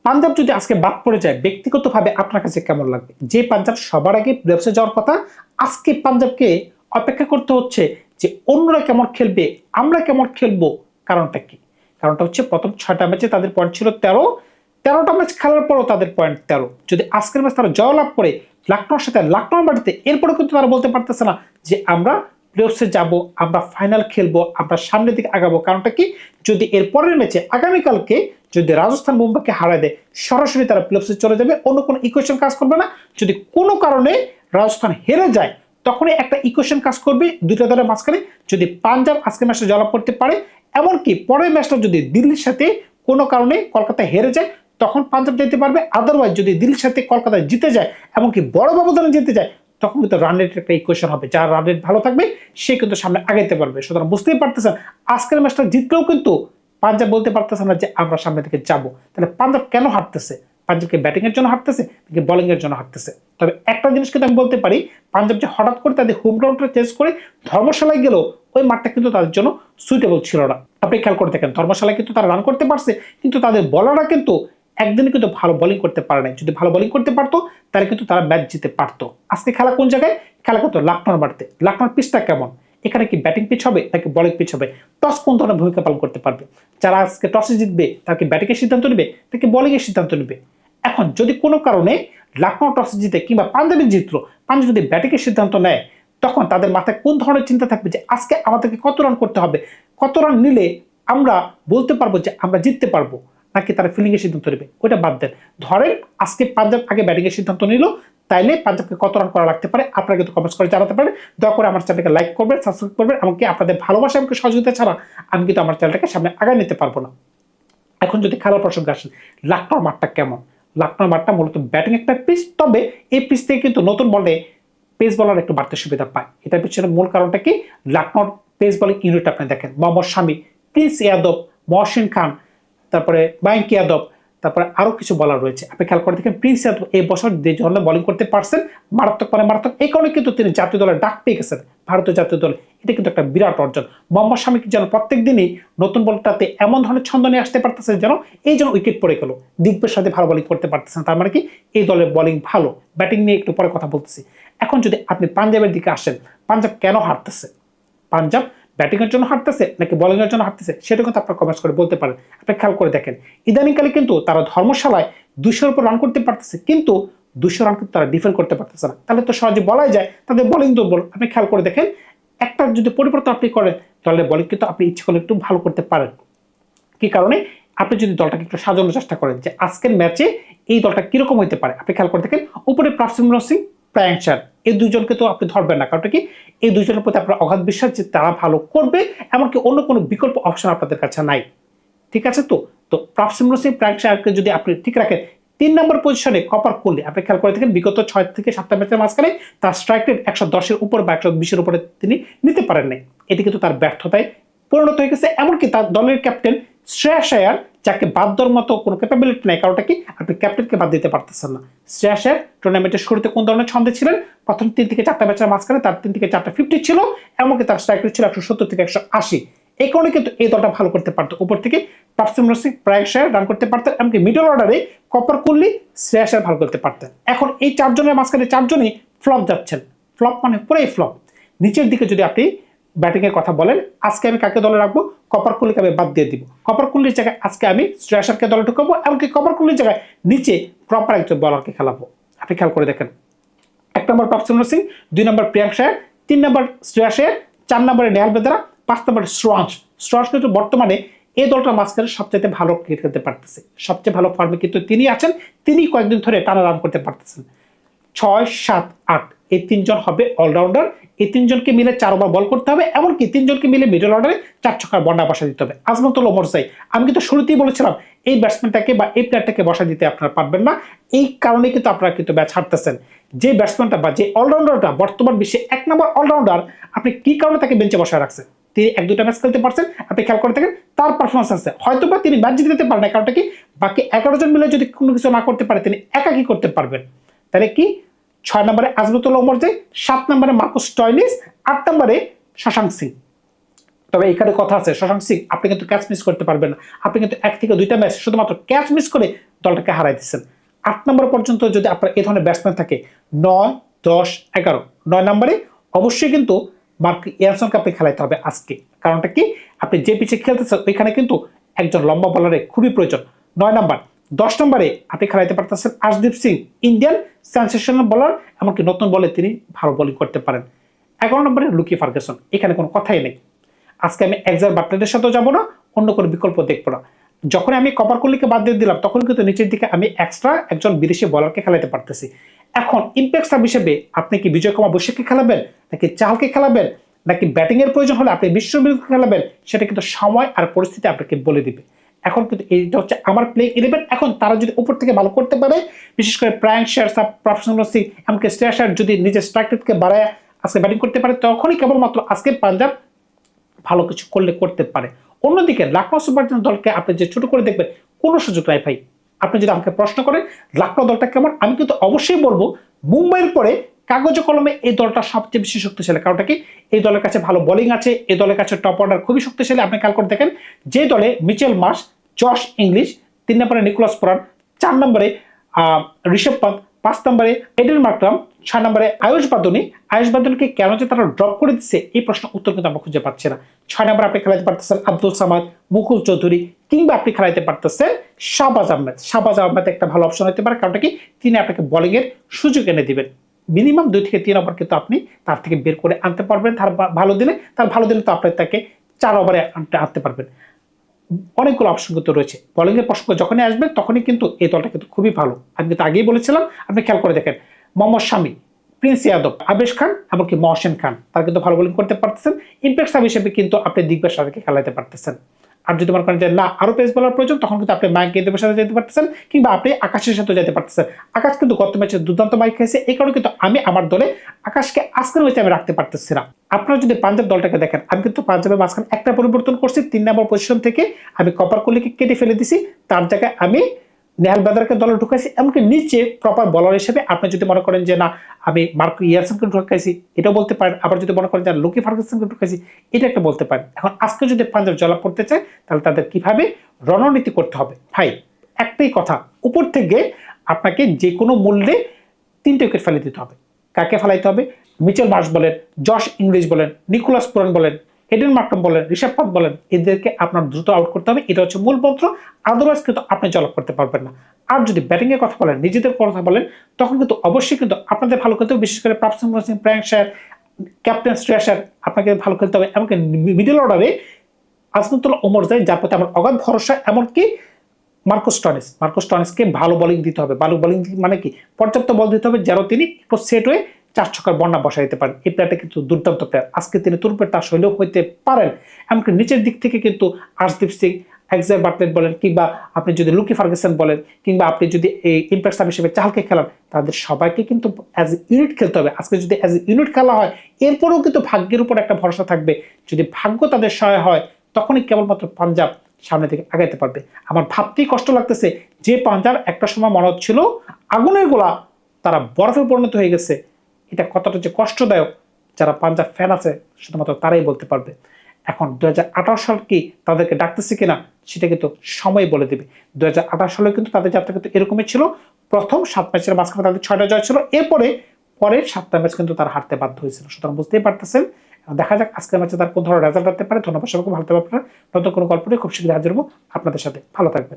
পাঞ্জাব যদি আজকে বাদ পড়ে যায় ব্যক্তিগতভাবে আপনার কাছে কেমন লাগবে? যে পাঞ্জাব সবার আগে প্লেঅফসে যাওয়ার কথা, আজকে পাঞ্জাবকে অপেক্ষা করতে হচ্ছে যে অন্যরা কেমন খেলবে, আমরা কেমন খেলবো। কারণটা কি? কারণটা হচ্ছে প্রথম ৬টা ম্যাচে তাদের পয়েন্ট ছিল ১৩, ১৩টা ম্যাচ খেলার পরও তাদের পয়েন্ট ১৩। যদি আজকের ম্যাচ তারা জয়লাভ করে লখনউর সাথে লখনউর মাটিতে, এরপরে কিন্তু তারা বলতে পারতেছে না যে আমরা প্লেঅফসে যাব, আমরা ফাইনাল খেলবো, আমরা সামনের দিকে আগাবো। কারণটা কি? যদি এর পরের ম্যাচে আগামীকালকে যদি রাজস্থান মুম্বাইকে হারায় দেয়, সরাসরি তারা প্লেঅফসে চলে যাবে, অন্য কোনো ইকুয়েশন কাজ করবে না। যদি কোনো কারণে রাজস্থান হেরে যায়, তখনই একটা ইকুয়েশন কাজ করবে দুইটা দলের মাঝখানে। যদি পাঞ্জাব আজকে ম্যাচটা জয়লাভ করতে পারে, এমনকি পরের ম্যাচটা যদি দিল্লির সাথে কোনো কারণে কলকাতা হেরে যায়, তখন পাঞ্জাব যেতে পারবে। আদারওয়াইজ যদি দিল্লির সাথে কলকাতা জিতে যায়, এমনকি বড় ব্যবধানে জিতে যায়, তখন কিন্তু রান রেটের একটা ইকুয়েশন হবে। যার রান রেট ভালো থাকবে সে কিন্তু সামনে আগাইতে পারবে। সুতরাং বুঝতেই পারতেছেন আজকের ম্যাচটা জিতলেও কিন্তু পাঞ্জাব বলতে পারতেছে না যে আমরা সামনে থেকে যাব। তাহলে পাঞ্জাব কেন হারতেছে? পাঞ্জাবকে ব্যাটিং এর জন্য হারতেছে নাকি বোলিং এর জন্য হারতেছে? তবে একটা জিনিস কিন্তু আমি বলতে পারি, পাঞ্জাব যে হঠাৎ করে তাদের হোম গ্রাউন্ডটা চেঞ্জ করে ধর্মশালায় গেল, ওই মাঠটা কিন্তু তাদের জন্য সুইটেবল ছিল না। আপনি খেয়াল করে দেখেন, ধর্মশালায় কিন্তু তারা রান করতে পারছে, কিন্তু তাদের বলাররা কিন্তু একদিনে কিন্তু ভালো বোলিং করতে পারে নাই। যদি ভালো বোলিং করতে পারতো তাহলে কিন্তু তারা ম্যাচ জিতে পারতো। আজকে খেলা কোন জায়গায়? খেলা করতো লখনউর মাটিতে। লখনউর পিচটা কেমন? এখানে কি ব্যাটিং পিচ হবে নাকি বোলিং পিচ হবে? টস কোন ধরনের ভূমিকা পালন করতে পারবে? যারা আজকে টসে জিতবে তারা কি ব্যাটিং এর সিদ্ধান্ত নেবে নাকি বোলিং এর সিদ্ধান্ত নেবে? এখন যদি কোনো কারণে লখনউ টসে জিতে কিংবা পাঞ্জাবে জিতলো, পাঞ্জাব যদি ব্যাটিং এর সিদ্ধান্ত নেয়, তখন তাদের মাথায় কোন ধরনের চিন্তা থাকবে যে আজকে আমাদেরকে কত রান করতে হবে, কত রান নিলে আমরা বলতে পারবো যে আমরা জিততে পারবো, নাকি তারা ফিল্ডিং এর সিদ্ধান্ত নেবে? ওইটা বাদ দেন। ধরেন আজকে পাঞ্জাব আগে ব্যাটিং এর সিদ্ধান্ত নিল, তাইলে পাঞ্জাবকে কত রান করা লাগতে পারে আপনারা কিন্তু কমেন্টস করে জানাতে পারেন। দয়া করে আমার চ্যানেলকে লাইক করবেন, সাবস্ক্রাইব করবেন। এমনকি আপনাদের ভালোবাসা এবং সহযোগিতা ছাড়া আমি কিন্তু আমার চ্যানেলটাকে সামনে আগায় নিতে পারবো না। এখন যদি খেলার প্রসঙ্গে আসেন, লখনউর মাঠটা কেমন? লখনউর মাঠটা মূলত ব্যাটিং একটা পিচ, তবে এই পিচ থেকে কিন্তু নতুন বলে পেস বলার একটু বাড়তে সুবিধা পায়। এটার পিছনে মূল কারণটা কি? লখনউর পেস বলিং ইউনিট আপনি দেখেন, মোহাম্মদ শামি, প্রিন্স ইয়াদব, মহসিন খান, তারপরে মায়াঙ্ক ইয়াদব, তারপরে আরো কিছু বলার রয়েছে। আপনি খেয়াল করে দেখেন, প্রিন্স ইয়াদব এই বছর যে ধরনের বোলিং করতে পারছেন, মারাত্মক মানে মারাত্মক। এই কারণে কিন্তু তিনি জাতীয় দলের ডাক পেয়ে গেছেন, ভারতীয় জাতীয় দলে। এটা কিন্তু একটা বিরাট অর্জন। মোহাম্মদ শামি যেন প্রত্যেক দিনই নতুন বলটাতে এমন ধরনের ছন্দ নিয়ে আসতে পারতেছে যেন এই জন্য উইকেট পড়ে গেল। দিগ্বের সাথে ভালো বোলিং করতে পারতেছেন, তার মানে কি এই দলের বোলিং ভালো। ব্যাটিং নিয়ে একটু পরে কথা বলতেছি। এখন যদি আপনি পাঞ্জাবের দিকে আসেন, পাঞ্জাব কেন হারতেছে? পাঞ্জাব ব্যাটিং এর জন্য হারতেছে নাকি বোলিং এর জন্য হারতেছে, সেটা কিন্তু আপনারা কমেন্টস করে বলতে পারেন। আপনি খেয়াল করে দেখেন, ইদানিংকালে কিন্তু তারা ধর্মশালায় 200-এর উপর রান করতে পারতেছে, কিন্তু 200 রান কিন্তু তারা ডিফেন্ড করতে পারতেছে না। তাহলে তো সহজে বলাই যায় তাদের বোলিং দুর্বল। আপনি খেয়াল করে দেখেন, একটা যদি পরিবর্তন আপনি করেন, তাহলে বোলিং কিন্তু আপনি ইচ্ছে করলে একটু ভালো করতে পারেন। কি কারণে? আপনি যদি দলটাকে একটু সাজানোর চেষ্টা করেন যে আজকের ম্যাচে এই দলটা কিরকম হইতে পারে। আপনি খেয়াল করে দেখেন, উপরে প্রাসিমরন সিং, প্রায়াঙ্ক চার, এই দুইজনকে তো আপনি ধরবেন না। কারণটা কি? এই দুইজনের প্রতি আপনার অগাধ বিশ্বাস যে তারা ভালো করবে, এমনকি অন্য কোনো বিকল্প অপশন আপনাদের কাছে নাই। ঠিক আছে? তো তো প্রাসিমরন সিং, প্রায়াঙ্ক চারকে যদি আপনি ঠিক রাখেন, 3 নম্বর পজিশনে কপার কোহলি, আপনি খেয়াল করে দেখেন বিগত 6 থেকে 7টা ম্যাচের মাঝখানে তার স্ট্রাইক রেট 110-এর উপর বা 120-এর উপরে তিনি নিতে পারেন নাই। এটি কিন্তু তার ব্যর্থতায় পরিণত হয়ে গেছে। এমনকি তার দলের ক্যাপ্টেন শ্রেয়াস আয়ার, যাকে বাদ দেওয়ার মতো কোনো ক্যাপাবিলিটি নাই। কারণটা কি? আপনি ক্যাপ্টেনকে বাদ দিতে পারতেছেন না। শ্রেয়াস আয়ার টুর্নামেন্টের শুরুতে কোন ধরনের ছন্দে ছিলেন? প্রথম 3 থেকে 4টা ম্যাচের মাঝখানে তার 3 থেকে 4টা 50 ছিল, এমনকি তার স্ট্রাইক রেট ছিল 170 থেকে 180। এই কারণে কিন্তু এই দলটা ভালো করতে পারতো। উপর থেকে প্রাসিমরন সিং, প্রায়াঙ্ক চার রান করতে পারতেন, এমনকি মিডল অর্ডারে কপার কোহলি, শ্রেয়াস আয়ার ভালো করতে পারতেন। এখন এই 4 জনের মাঝখানে 4 জনই ফ্লপ যাচ্ছেন। ফ্লপ মানে পুরাই ফ্লপ। নিচের দিকে যদি আপনি ব্যাটিং এর কথা বলেন, আজকে আমি কাকে দলে রাখবো? কপার কোহলিকে আমি বাদ দিয়ে দিব। কপার কোহলির জায়গায় আজকে আমি শ্রেয়াস আয়ারকে দলে ঢুকাবো, এমনকি কপার কোহলির জায়গায় নিচে প্রপার একজন বলারকে খেলাবো। আপনি খেয়াল করে দেখেন, 1 নম্বর প্রাসিমরন সিং, 2 নম্বর প্রিয়াঙ্ক চার, 3 নম্বর শ্রেয়াস আয়ার, 4 নম্বরে নেহাল বেদারা, 5 নম্বরে শ্রেয়াস। শ্রেয়াস কিন্তু বর্তমানে এই দলটার মাঝখানে সবচেয়ে ভালো ক্রিকেট খেলতে পারতেছে, সবচেয়ে ভালো ফর্মে কিন্তু তিনি আছেন। তিনি কয়েকদিন ধরে টানা রান করতে পারতেছেন। 6, 7, 8 এই 3 জন হবে অলরাউন্ডার। এই 3 জনকে মিলে 4 ওভার বল করতে হবে, এমনকি 3 জনকে মিলে মিডল অর্ডারে 4 ছক্কার বন্ডা বসা দিতে হবে। আজমতুল ওমর সাই, আমি কিন্তু শুরুতেই বলেছিলাম এই ব্যাটসম্যানটাকে বা এই প্লেয়ারটাকে বসা দিতে আপনারা পারবেন না। এই কারণে কিন্তু আপনারা কিন্তু ম্যাচ হারতেছেন। যে ব্যাটসম্যানটা বা যে অলরাউন্ডারটা বর্তমান বিশ্বে 1 নম্বর অলরাউন্ডার, আপনি কি কারণে তাকে বেঞ্চে বসায় রাখছেন? তিনি 1-2টা ম্যাচ খেলতে পারছেন, আপনি খেয়াল করে থাকেন তার পারফরমেন্স আছে। হয়তো বা তিনি ম্যাচ জিতে দিতে পারেন না, কারণটা কি? বাকি 11 জন মিলে যদি কোনো কিছু না করতে পারে, তিনি একা কি করতে পারবেন? তাহলে কি 6 নম্বরে আজমতুল্লাহ ওমর জাই, 7 নম্বরে মার্কুস স্টয়নিস, 8 নম্বরে শশাঙ্ক সিং। তবে এখানে কথা আছে, শশাঙ্ক সিং আপনি কিন্তু ক্যাচ মিস করতে পারবেন না। আপনি কিন্তু 1 থেকে 2টা ম্যাচ শুধুমাত্র ক্যাচ মিস করে দলটাকে হারাই দিচ্ছেন। 8 নম্বর পর্যন্ত যদি আপনার এই ধরনের ব্যাটসম্যান থাকে, 9, 10, 11, 9 নম্বরে অবশ্যই কিন্তু মার্ক ইয়ানসনকে আপনি খেলাইতে হবে আজকে। কারণটা কি, আপনি যে পিচে খেলতেছেন ওইখানে কিন্তু একজন লম্বা বলারের খুবই প্রয়োজন। 9 নম্বর, 10 নম্বরে আপনি খেলাইতে পারতেছেন আশদীপ সিং, ইন্ডিয়ান সেন্সেশনাল বলার, এমনকি নতুন বলে তিনি ভালো বোলিং করতে পারেন। 11 নম্বরে লুকি ফার্গুসন, এখানে কোনো কথাই নেই। আজকে আমি এক্সার বাটলারের সাথেও যাবো না, অন্য কোনো বিকল্প দেখবো না। যখন আমি কপার কোহলিকে বাদ দিয়ে দিলাম, তখন কিন্তু নিচের দিকে আমি এক্সট্রা একজন বিদেশি বলারকে খেলাতে পারতেছি। এখন ইম্প্যাক্ট সাব হিসেবে আপনি কি বিজয় কুমার বৈশ্যকে খেলাবেন, নাকি চাহলকে খেলাবেন, নাকি ব্যাটিং এর প্রয়োজন হলে আপনি বিশ্ববিদ্যালয়কে খেলাবেন, সেটা কিন্তু সময় আর পরিস্থিতি আপনাকে বলে দিবে। এখন কিন্তু এইটা হচ্ছে আমার প্লে 11। এখন তারা যদি উপর থেকে ভালো করতে পারে, বিশেষ করে প্রায়াঙ্ক শেয়ার, প্রফেশনাল সিং, এমনকি শ্রেয়াস যদি নিজের স্ট্রাইক রেটকে বাড়ায় আজকে ব্যাটিং করতে পারে, তখনই কেবলমাত্র আজকে পাঞ্জাব ভালো কিছু করতে পারে। অন্যদিকে লখনউ সুপার জায়ান্টস দলকে আপনি যে ছোট করে দেখবেন, কোনো সুযোগ নাই ভাই। আপনি যদি আমাকে প্রশ্ন করেন লখনউ দলটা কেমন, আমি কিন্তু অবশ্যই বলবো মুম্বাইয়ের পরে কাগজে কলমে এই দলটা সবচেয়ে বেশি শক্তিশালী। কারণটা কি, এই দলের কাছে ভালো বোলিং আছে, এই দলের কাছে টপ অর্ডার খুবই শক্তিশালী। আপনি খেয়াল করে দেখেন, যে দলে মিচেল মার্শ, জশ ইংলিশ, 3 নম্বরে নিকোলাস পুরান, 4 নম্বরে ঋষভ পন্থ, 5 নম্বরে এডেন মার্করাম, 6 নম্বরে আয়ুষ বাদলকে কেন যে তারা ড্রপ করে দিচ্ছে, এই প্রশ্ন উত্তর কিন্তু আমরা খুঁজে পাচ্ছি না। 6 নম্বরে আপনি খেলাতে পারতেছেন আব্দুল সামাদ, মুকুল চৌধুরী, কিংবা আপনি খেলাতে পারতেছেন শাহবাজ আহমেদ একটা ভালো অপশন হতে পারে। কারণটা কি, তিনি আপনাকে বোলিং এর সুযোগ এনে দিবেন। মিনিমাম 2 থেকে 3 ওভার কিন্তু আপনি তার থেকে বের করে আনতে পারবেন। তার ভালো দিলে তো আপনি তাকে 4 ওভারে আনতে পারবেন। অনেকগুলো অপশন কিন্তু রয়েছে। বোলিং এর প্রসঙ্গ যখনই আসবে তখনই কিন্তু এই দলটা কিন্তু খুবই ভালো। আমি কিন্তু আগেই বলেছিলাম, আপনি খেয়াল করে দেখেন, মোহাম্মদ শামি, প্রিন্স ইয়াদব, আবেশ খান, এমনকি মহসেন খান, তারা কিন্তু ভালো বোলিং করতে পারতেছেন। ইম্প্যাক্ট সাব হিসেবে কিন্তু আপনি দিগ্গজ সাদাকে খেলাতে পারতেছেন। আর যদি মনে করেন যে না আরো পেস বলার প্রয়োজন, তখন কিন্তু আপনি মাইক গেদেবের সাথে যেতে পারতেছেন, কিংবা আপনি আকাশের সাথে যেতে পারতেছেন। আকাশ কিন্তু গত ম্যাচে দুর্দান্ত মাইক খেয়েছে, এই কারণে কিন্তু আমি আমার দলে আকাশকে আজকের ম্যাচে আমি রাখতে পারতেছি না। আপনারা যদি পাঞ্জাব দলটাকে দেখেন, আমি কিন্তু পাঞ্জাবের মাঝখানে একটা পরিবর্তন করছি। 3 নম্বর পজিশন থেকে আমি কপার কোহলিকে কেটে ফেলে দিছি, তার জায়গায় আমি নেহাল বেদারকে দলে ঢুকাইছি। এমনকি নিচে প্রপার বলার হিসেবে আপনি যদি মনে করেন যে না আমি মার্ক ইয়ারসনকে ঢুকাইছি, এটাও বলতে পারেন। আবার যদি মনে করেন যে লুকি ফার্গুসনকে ঢুকাইছি, এটা একটা বলতে পারেন। এখন আজকে যদি পাঞ্জাব জয়লাভ করতে চায়, তাহলে তাদের কিভাবে রণনীতি করতে হবে ভাই, একটাই কথা, উপর থেকে আপনাকে যে কোনো মূল্যে 3টে উইকেট ফেলে দিতে হবে। কাকে ফেলাইতে হবে? মিচেল মার্শ বলেন, জশ ইংলিশ বলেন, নিকোলাস পুরান বলেন, এডেন মার্করাম বলেন, ঋষভ পন্থ বলেন, এদেরকে আপনার দ্রুত আউট করতে হবে। এটা হচ্ছে মূল মন্ত্র। আদারওয়াইজ কিন্তু আপনি জয়লাভ করতে পারবেন না। আর যদি ব্যাটিং এর কথা বলেন, নিজেদের কথা বলেন, তখন কিন্তু অবশ্যই কিন্তু আপনাদের ভালো খেলতে হবে। বিশেষ করে প্রফেশনাল সিং, প্রায়াঙ্ক শেয়ার, ক্যাপ্টেন শ্রেয়াস আপনাকে ভালো খেলতে হবে। এমনকি মিডল অর্ডারে আজমতুল্লাহ ওমর জাই, যার প্রতি আমার অগাধ ভরসা, এমনকি মার্কোস টনিসকে ভালো বোলিং দিতে হবে। ভালো বোলিং মানে কি, পর্যাপ্ত বল দিতে হবে যেন তিনি সেট হয়ে 4 ছক্কার বন্যা বসাই দিতে পারেন। এই প্লেয়ারটা কিন্তু দুর্দান্ত প্লেয়ার। আজকে তিনি তুরুপের তাস হইলেও হইতে পারেন। এমনকি নিচের দিক থেকে কিন্তু আশদীপ সিং, এক্সার বাটলেট বলেন, কিংবা আপনি যদি লুকি ফার্গুসন বলেন, কিংবা আপনি যদি এই ইম্প্যাক্ট সাব হিসেবে চাহলকে খেলান, তাদের সবাইকে কিন্তু অ্যাজ ইউনিট খেলতে হবে। আজকে যদি অ্যাজ ইউনিট খেলা হয়, এরপরেও কিন্তু ভাগ্যের উপর একটা ভরসা থাকবে। যদি ভাগ্য তাদের সহায় হয়, তখনই কেবলমাত্র পাঞ্জাব সামনে থেকে আগাইতে পারবে। আমার ভাবতেই কষ্ট লাগতেছে, যে পাঞ্জাব একটা সময় মনে হচ্ছিল আগুনের গোলা, তারা বরফে পরিণত হয়ে গেছে। এটা কতটা যে কষ্টদায়ক, যারা পাঞ্জাব ফ্যান আছে শুধুমাত্র তারাই বলতে পারবে। এখন 2018 সাল কি তাদেরকে ডাকতেছে কিনা, সেটা কিন্তু সময় বলে দেবে। 2018 সালে কিন্তু তাদের যাত্রা কিন্তু এরকমই ছিল। প্রথম 7 ম্যাচের মাঝখানে তাদের 6টা জয় ছিল, এরপরে পরের 7টা ম্যাচ কিন্তু তারা হারতে বাধ্য হয়েছিল। সুতরাং বুঝতেই পারতেছেন, দেখা যাক আজকের ম্যাচে তার কোন ধরনের রেজাল্ট হতে পারে। ধন্যবাদ সবাইকে, ভালো থাকবেন আপনারা। নতুন কোনো গল্প নিয়ে খুব শীঘ্রই হাজির হবো আপনাদের সাথে। ভালো থাকবেন।